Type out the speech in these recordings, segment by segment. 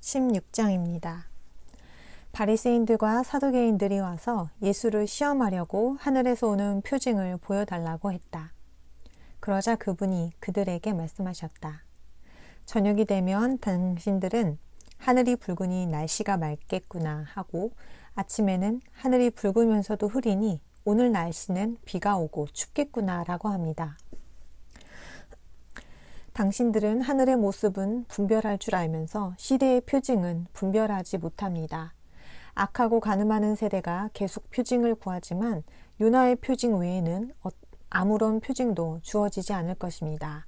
16장입니다. 바리새인들과 사두개인들이 와서 예수를 시험하려고 하늘에서 오는 표징을 보여달라고 했다. 그러자 그분이 그들에게 말씀하셨다. 저녁이 되면 당신들은 하늘이 붉으니 날씨가 맑겠구나 하고 아침에는 하늘이 붉으면서도 흐리니 오늘 날씨는 비가 오고 춥겠구나 라고 합니다. 당신들은 하늘의 모습은 분별할 줄 알면서 시대의 표징은 분별하지 못합니다. 악하고 가늠하는 세대가 계속 표징을 구하지만 요나의 표징 외에는 아무런 표징도 주어지지 않을 것입니다.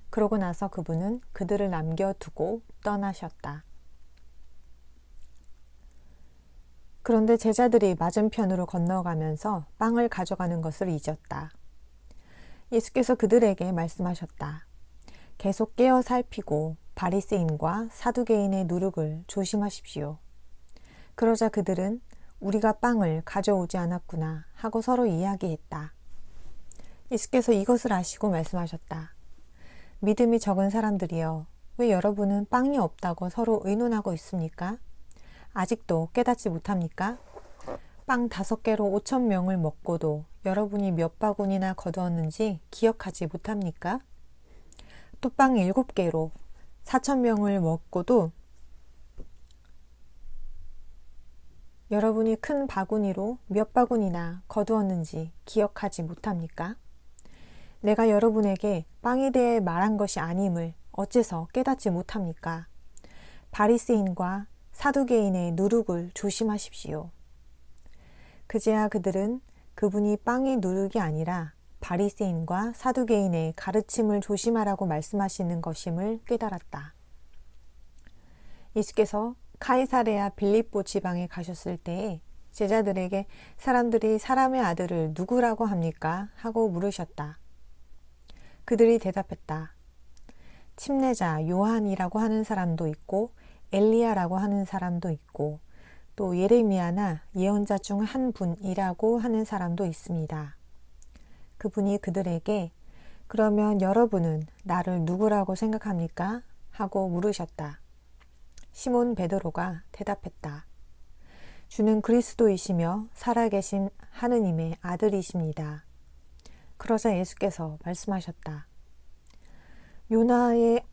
그러고 나서 그분은 그들을 남겨두고 떠나셨다. 그런데 제자들이 맞은편으로 건너가면서 빵을 가져가는 것을 잊었다. 예수께서 그들에게 말씀하셨다. 계속 깨어 살피고 바리새인과 사두개인의 누룩을 조심하십시오. 그러자 그들은 우리가 빵을 가져오지 않았구나 하고 서로 이야기했다. 예수께서 이것을 아시고 말씀하셨다. 믿음이 적은 사람들이여, 왜 여러분은 빵이 없다고 서로 의논하고 있습니까? 아직도 깨닫지 못합니까? 빵 5개로 5,000명을 먹고도 여러분이 몇 바구니나 거두었는지 기억하지 못합니까? 또 빵 7개로 4,000명을 먹고도 여러분이 큰 바구니로 몇 바구니나 거두었는지 기억하지 못합니까? 내가 여러분에게 빵에 대해 말한 것이 아님을 어째서 깨닫지 못합니까? 바리새인과 사두개인의 누룩을 조심하십시오. 그제야 그들은 그분이 빵의 누룩이 아니라 바리새인과 사두개인의 가르침을 조심하라고 말씀하시는 것임을 깨달았다. 예수께서 카이사레아 빌립보 지방에 가셨을 때에 제자들에게 사람들이 사람의 아들을 누구라고 합니까? 하고 물으셨다. 그들이 대답했다. 침례자 요한이라고 하는 사람도 있고 엘리야라고 하는 사람도 있고 또 예레미야나 예언자 중 한 분이라고 하는 사람도 있습니다. 그분이 그들에게 그러면 여러분은 나를 누구라고 생각합니까? 하고 물으셨다. 시몬 베드로가 대답했다. 주는 그리스도이시며 살아계신 하느님의 아들이십니다. 그러자 예수께서 말씀하셨다. 요나의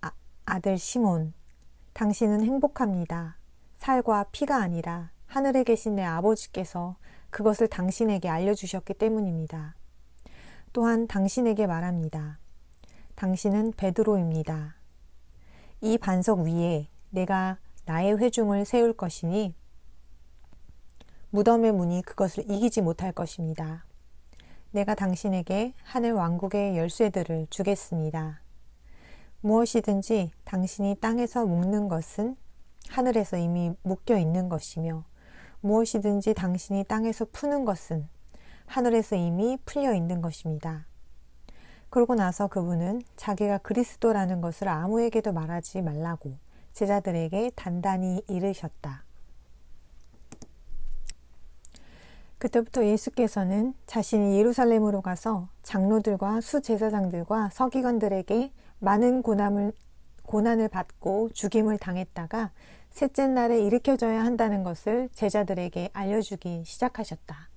아들 시몬, 당신은 행복합니다. 살과 피가 아니라 하늘에 계신 내 아버지께서 그것을 당신에게 알려주셨기 때문입니다. 또한 당신에게 말합니다. 당신은 베드로입니다. 이 반석 위에 내가 나의 회중을 세울 것이니 무덤의 문이 그것을 이기지 못할 것입니다. 내가 당신에게 하늘 왕국의 열쇠들을 주겠습니다. 무엇이든지 당신이 땅에서 묶는 것은 하늘에서 이미 묶여 있는 것이며 무엇이든지 당신이 땅에서 푸는 것은 하늘에서 이미 풀려 있는 것입니다. 그러고 나서 그분은 자기가 그리스도라는 것을 아무에게도 말하지 말라고 제자들에게 단단히 이르셨다. 그때부터 예수께서는 자신이 예루살렘으로 가서 장로들과 수제사장들과 서기관들에게 많은 고난을 받고 죽임을 당했다가 셋째 날에 일으켜져야 한다는 것을 제자들에게 알려주기 시작하셨다.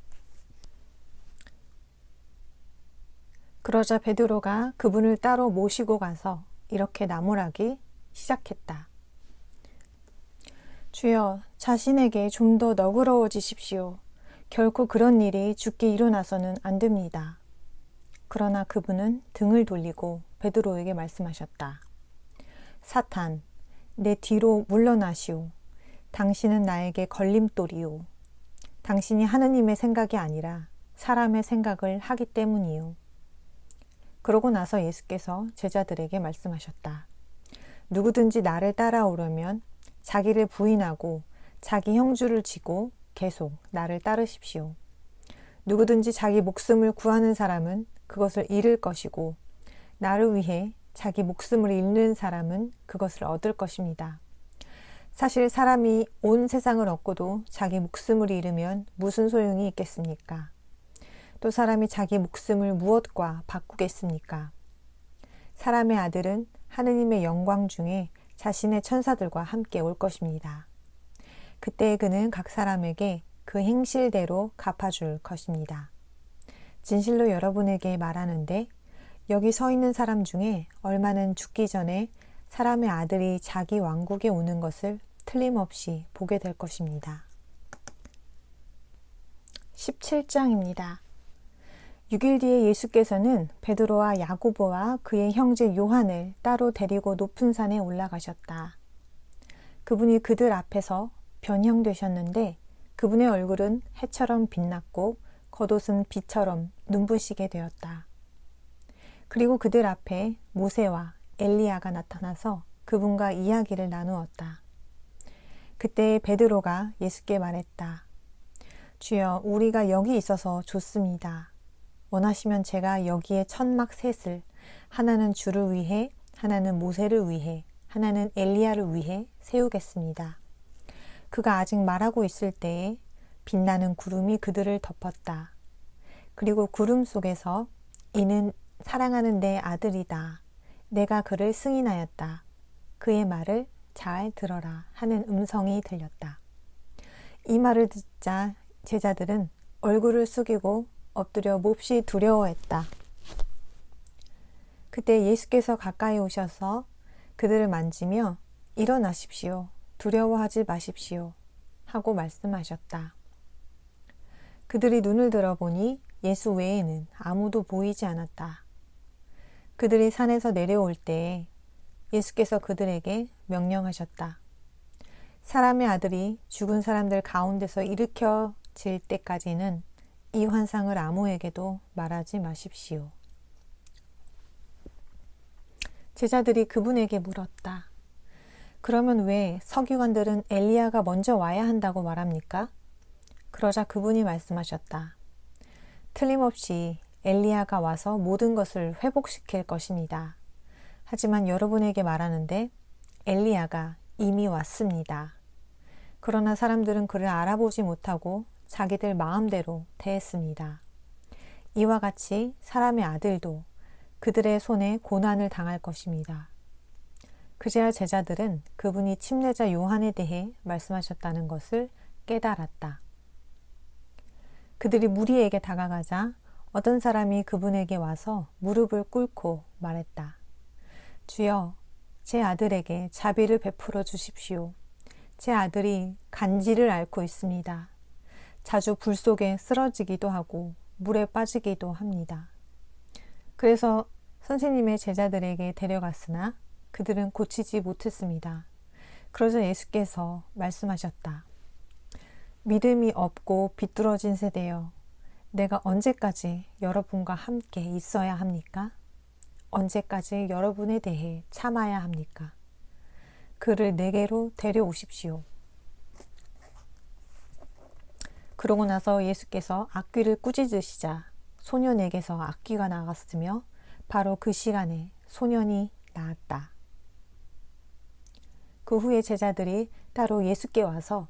그러자 베드로가 그분을 따로 모시고 가서 이렇게 나무라기 시작했다. 주여, 자신에게 좀 더 너그러워지십시오. 결코 그런 일이 주께 일어나서는 안 됩니다. 그러나 그분은 등을 돌리고 베드로에게 말씀하셨다. 사탄, 내 뒤로 물러나시오. 당신은 나에게 걸림돌이오. 당신이 하느님의 생각이 아니라 사람의 생각을 하기 때문이요. 그러고 나서 예수께서 제자들에게 말씀하셨다. 누구든지 나를 따라오려면 자기를 부인하고 자기 형주를 지고 계속 나를 따르십시오. 누구든지 자기 목숨을 구하는 사람은 그것을 잃을 것이고 나를 위해 자기 목숨을 잃는 사람은 그것을 얻을 것입니다. 사실 사람이 온 세상을 얻고도 자기 목숨을 잃으면 무슨 소용이 있겠습니까? 또 사람이 자기 목숨을 무엇과 바꾸겠습니까? 사람의 아들은 하느님의 영광 중에 자신의 천사들과 함께 올 것입니다. 그때 그는 각 사람에게 그 행실대로 갚아줄 것입니다. 진실로 여러분에게 말하는데 여기 서 있는 사람 중에 얼마는 죽기 전에 사람의 아들이 자기 왕국에 오는 것을 틀림없이 보게 될 것입니다. 17장입니다. 6일 뒤에 예수께서는 베드로와 야고보와 그의 형제 요한을 따로 데리고 높은 산에 올라가셨다. 그분이 그들 앞에서 변형되셨는데 그분의 얼굴은 해처럼 빛났고 겉옷은 빛처럼 눈부시게 되었다. 그리고 그들 앞에 모세와 엘리야가 나타나서 그분과 이야기를 나누었다. 그때 베드로가 예수께 말했다. 주여, 우리가 여기 있어서 좋습니다. 원하시면 제가 여기에 천막 셋을, 하나는 주를 위해, 하나는 모세를 위해, 하나는 엘리야를 위해 세우겠습니다. 그가 아직 말하고 있을 때에 빛나는 구름이 그들을 덮었다. 그리고 구름 속에서 이는 사랑하는 내 아들이다. 내가 그를 승인하였다. 그의 말을 잘 들어라 하는 음성이 들렸다. 이 말을 듣자 제자들은 얼굴을 숙이고 엎드려 몹시 두려워했다. 그때 예수께서 가까이 오셔서 그들을 만지며 일어나십시오. 두려워하지 마십시오. 하고 말씀하셨다. 그들이 눈을 들어보니 예수 외에는 아무도 보이지 않았다. 그들이 산에서 내려올 때에 예수께서 그들에게 명령하셨다. 사람의 아들이 죽은 사람들 가운데서 일으켜질 때까지는 이 환상을 아무에게도 말하지 마십시오. 제자들이 그분에게 물었다. 그러면 왜 서기관들은 엘리야가 먼저 와야 한다고 말합니까? 그러자 그분이 말씀하셨다. 틀림없이 엘리야가 와서 모든 것을 회복시킬 것입니다. 하지만 여러분에게 말하는데 엘리야가 이미 왔습니다. 그러나 사람들은 그를 알아보지 못하고 자기들 마음대로 대했습니다. 이와 같이 사람의 아들도 그들의 손에 고난을 당할 것입니다. 그제야 제자들은 그분이 침례자 요한에 대해 말씀하셨다는 것을 깨달았다. 그들이 무리에게 다가가자 어떤 사람이 그분에게 와서 무릎을 꿇고 말했다. 주여, 제 아들에게 자비를 베풀어 주십시오. 제 아들이 간질을 앓고 있습니다. 자주 불 속에 쓰러지기도 하고 물에 빠지기도 합니다. 그래서 선생님의 제자들에게 데려갔으나 그들은 고치지 못했습니다. 그러자 예수께서 말씀하셨다. 믿음이 없고 비뚤어진 세대여, 내가 언제까지 여러분과 함께 있어야 합니까? 언제까지 여러분에 대해 참아야 합니까? 그를 내게로 데려오십시오. 그러고 나서 예수께서 악귀를 꾸짖으시자 소년에게서 악귀가 나갔으며 바로 그 시간에 소년이 나았다. 그 후에 제자들이 따로 예수께 와서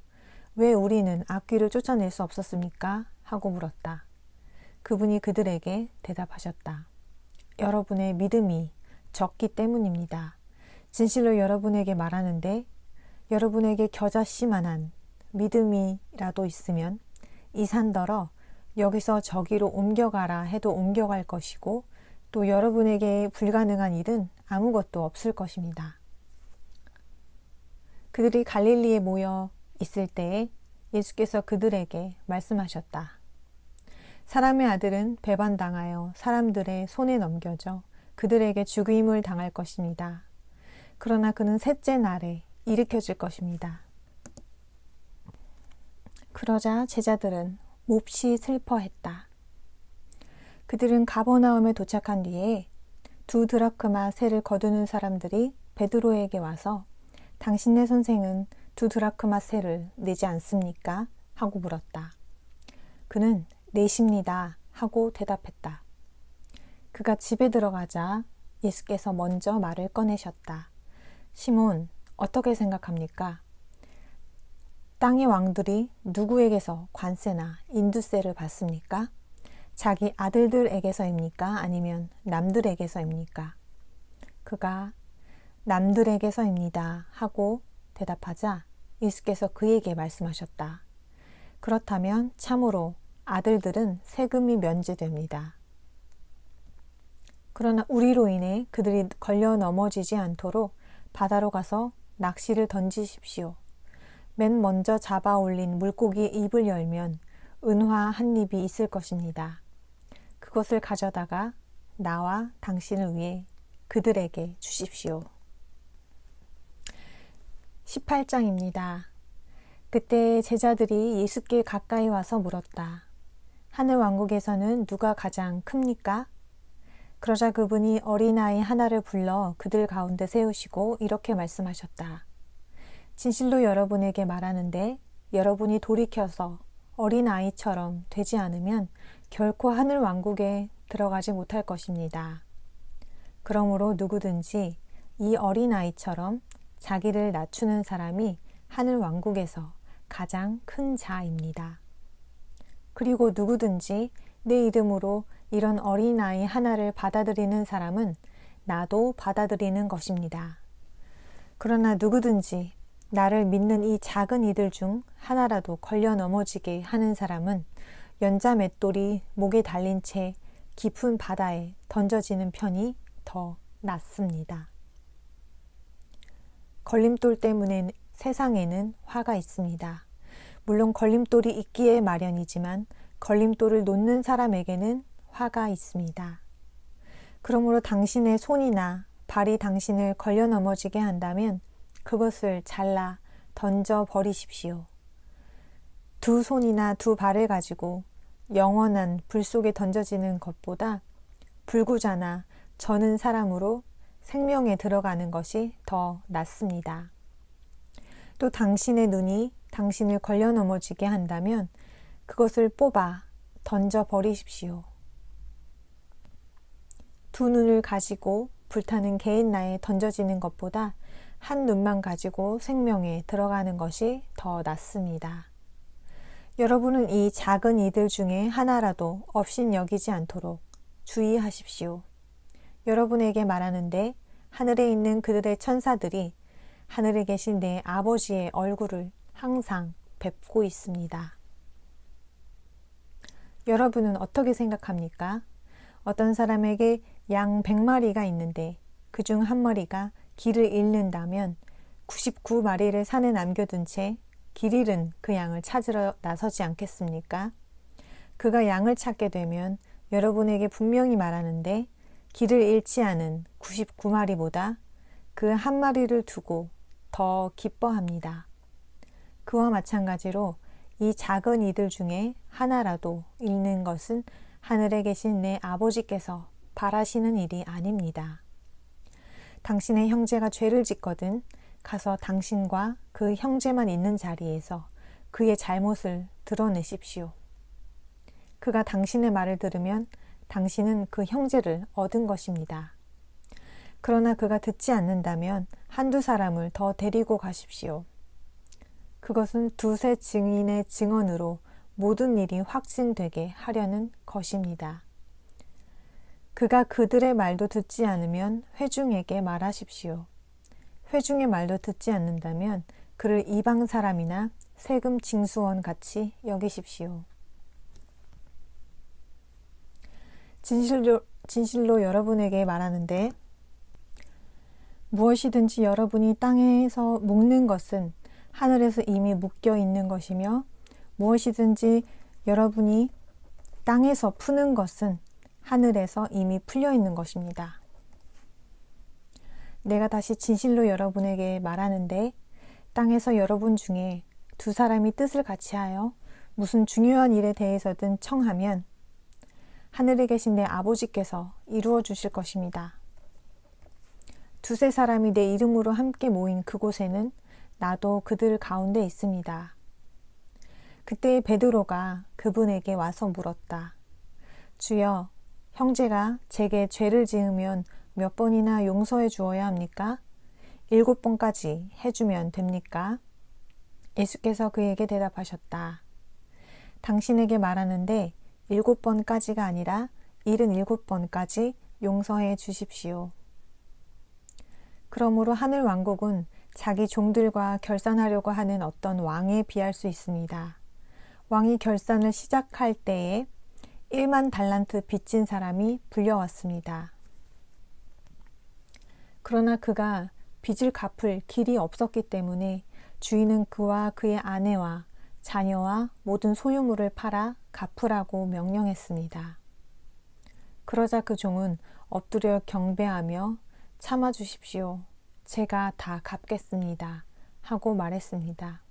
왜 우리는 악귀를 쫓아낼 수 없었습니까? 하고 물었다. 그분이 그들에게 대답하셨다. 여러분의 믿음이 적기 때문입니다. 진실로 여러분에게 말하는데 여러분에게 겨자씨만한 믿음이라도 있으면 이 산더러 여기서 저기로 옮겨가라 해도 옮겨갈 것이고 또 여러분에게 불가능한 일은 아무것도 없을 것입니다. 그들이 갈릴리에 모여 있을 때에 예수께서 그들에게 말씀하셨다. 사람의 아들은 배반당하여 사람들의 손에 넘겨져 그들에게 죽임을 당할 것입니다. 그러나 그는 셋째 날에 일으켜질 것입니다. 그러자 제자들은 몹시 슬퍼했다. 그들은 가버나움에 도착한 뒤에 2 드라크마 세를 거두는 사람들이 베드로에게 와서 당신네 선생은 2 드라크마 세를 내지 않습니까? 하고 물었다. 그는 내십니다 하고 대답했다. 그가 집에 들어가자 예수께서 먼저 말을 꺼내셨다. 시몬, 어떻게 생각합니까? 땅의 왕들이 누구에게서 관세나 인두세를 받습니까? 자기 아들들에게서입니까? 아니면 남들에게서입니까? 그가 남들에게서입니다 하고 대답하자 예수께서 그에게 말씀하셨다. 그렇다면 참으로 아들들은 세금이 면제됩니다. 그러나 우리로 인해 그들이 걸려 넘어지지 않도록 바다로 가서 낚시를 던지십시오. 맨 먼저 잡아 올린 물고기의 입을 열면 은화 한 입이 있을 것입니다. 그것을 가져다가 나와 당신을 위해 그들에게 주십시오. 18장입니다. 그때 제자들이 예수께 가까이 와서 물었다. 하늘 왕국에서는 누가 가장 큽니까? 그러자 그분이 어린아이 하나를 불러 그들 가운데 세우시고 이렇게 말씀하셨다. 진실로 여러분에게 말하는데 여러분이 돌이켜서 어린아이처럼 되지 않으면 결코 하늘 왕국에 들어가지 못할 것입니다. 그러므로 누구든지 이 어린아이처럼 자기를 낮추는 사람이 하늘 왕국에서 가장 큰 자입니다. 그리고 누구든지 내 이름으로 이런 어린아이 하나를 받아들이는 사람은 나도 받아들이는 것입니다. 그러나 누구든지 나를 믿는 이 작은 이들 중 하나라도 걸려 넘어지게 하는 사람은 연자 맷돌이 목에 달린 채 깊은 바다에 던져지는 편이 더 낫습니다. 걸림돌 때문에 세상에는 화가 있습니다. 물론 걸림돌이 있기에 마련이지만 걸림돌을 놓는 사람에게는 화가 있습니다. 그러므로 당신의 손이나 발이 당신을 걸려 넘어지게 한다면 그것을 잘라 던져 버리십시오. 두 손이나 두 발을 가지고 영원한 불 속에 던져지는 것보다 불구자나 저는 사람으로 생명에 들어가는 것이 더 낫습니다. 또 당신의 눈이 당신을 걸려 넘어지게 한다면 그것을 뽑아 던져 버리십시오. 두 눈을 가지고 불타는 게인나에 던져지는 것보다 한 눈만 가지고 생명에 들어가는 것이 더 낫습니다. 여러분은 이 작은 이들 중에 하나라도 업신여기지 않도록 주의하십시오. 여러분에게 말하는데 하늘에 있는 그들의 천사들이 하늘에 계신 내 아버지의 얼굴을 항상 뵙고 있습니다. 여러분은 어떻게 생각합니까? 어떤 사람에게 양 100마리가 있는데 그중 한 마리가 길을 잃는다면 99마리를 산에 남겨둔 채 길 잃은 그 양을 찾으러 나서지 않겠습니까? 그가 양을 찾게 되면 여러분에게 분명히 말하는데 길을 잃지 않은 99마리보다 그 한 마리를 두고 더 기뻐합니다. 그와 마찬가지로 이 작은 이들 중에 하나라도 잃는 것은 하늘에 계신 내 아버지께서 바라시는 일이 아닙니다. 당신의 형제가 죄를 짓거든 가서 당신과 그 형제만 있는 자리에서 그의 잘못을 드러내십시오. 그가 당신의 말을 들으면 당신은 그 형제를 얻은 것입니다. 그러나 그가 듣지 않는다면 한두 사람을 더 데리고 가십시오. 그것은 두세 증인의 증언으로 모든 일이 확진되게 하려는 것입니다. 그가 그들의 말도 듣지 않으면 회중에게 말하십시오. 회중의 말도 듣지 않는다면 그를 이방 사람이나 세금 징수원 같이 여기십시오. 진실로 여러분에게 말하는데 무엇이든지 여러분이 땅에서 묶는 것은 하늘에서 이미 묶여 있는 것이며 무엇이든지 여러분이 땅에서 푸는 것은 하늘에서 이미 풀려 있는 것입니다. 내가 다시 진실로 여러분에게 말하는데 땅에서 여러분 중에 두 사람이 뜻을 같이하여 무슨 중요한 일에 대해서든 청하면 하늘에 계신 내 아버지께서 이루어 주실 것입니다. 두세 사람이 내 이름으로 함께 모인 그곳에는 나도 그들 가운데 있습니다. 그때 베드로가 그분에게 와서 물었다. 주여, 형제가 제게 죄를 지으면 몇 번이나 용서해 주어야 합니까? 7번까지 해주면 됩니까? 예수께서 그에게 대답하셨다. 당신에게 말하는데 7번까지가 아니라 77번까지 용서해 주십시오. 그러므로 하늘 왕국은 자기 종들과 결산하려고 하는 어떤 왕에 비할 수 있습니다. 왕이 결산을 시작할 때에 1만 달란트 빚진 사람이 불려왔습니다. 그러나 그가 빚을 갚을 길이 없었기 때문에 주인은 그와 그의 아내와 자녀와 모든 소유물을 팔아 갚으라고 명령했습니다. 그러자 그 종은 엎드려 경배하며 참아주십시오. 제가 다 갚겠습니다. 하고 말했습니다.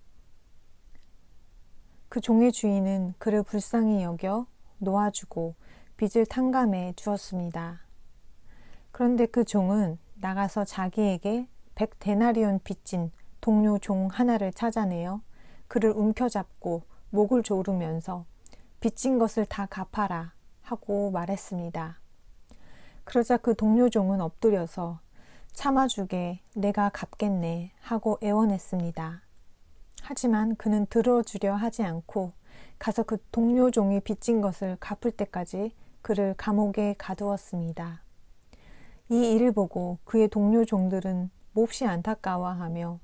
그 종의 주인은 그를 불쌍히 여겨 놓아주고 빚을 탕감해 주었습니다. 그런데 그 종은 나가서 자기에게 100데나리온 빚진 동료 종 하나를 찾아내어 그를 움켜잡고 목을 조르면서 빚진 것을 다 갚아라 하고 말했습니다. 그러자 그 동료 종은 엎드려서 참아주게 내가 갚겠네 하고 애원했습니다. 하지만 그는 들어주려 하지 않고 가서 그 동료 종이 빚진 것을 갚을 때까지 그를 감옥에 가두었습니다. 이 일을 보고 그의 동료 종들은 몹시 안타까워하며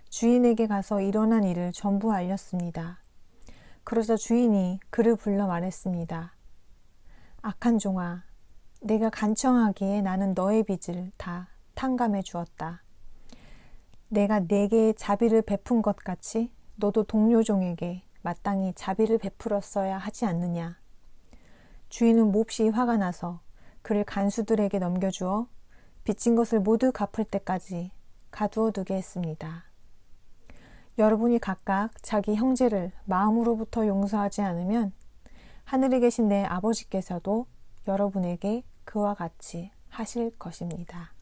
주인에게 가서 일어난 일을 전부 알렸습니다. 그러자 주인이 그를 불러 말했습니다. 악한 종아, 내가 간청하기에 나는 너의 빚을 다 탕감해 주었다. 내가 네게 자비를 베푼 것 같이 너도 동료 종에게 마땅히 자비를 베풀었어야 하지 않느냐. 주인은 몹시 화가 나서 그를 간수들에게 넘겨주어 빚진 것을 모두 갚을 때까지 가두어 두게 했습니다. 여러분이 각각 자기 형제를 마음으로부터 용서하지 않으면 하늘에 계신 내 아버지께서도 여러분에게 그와 같이 하실 것입니다.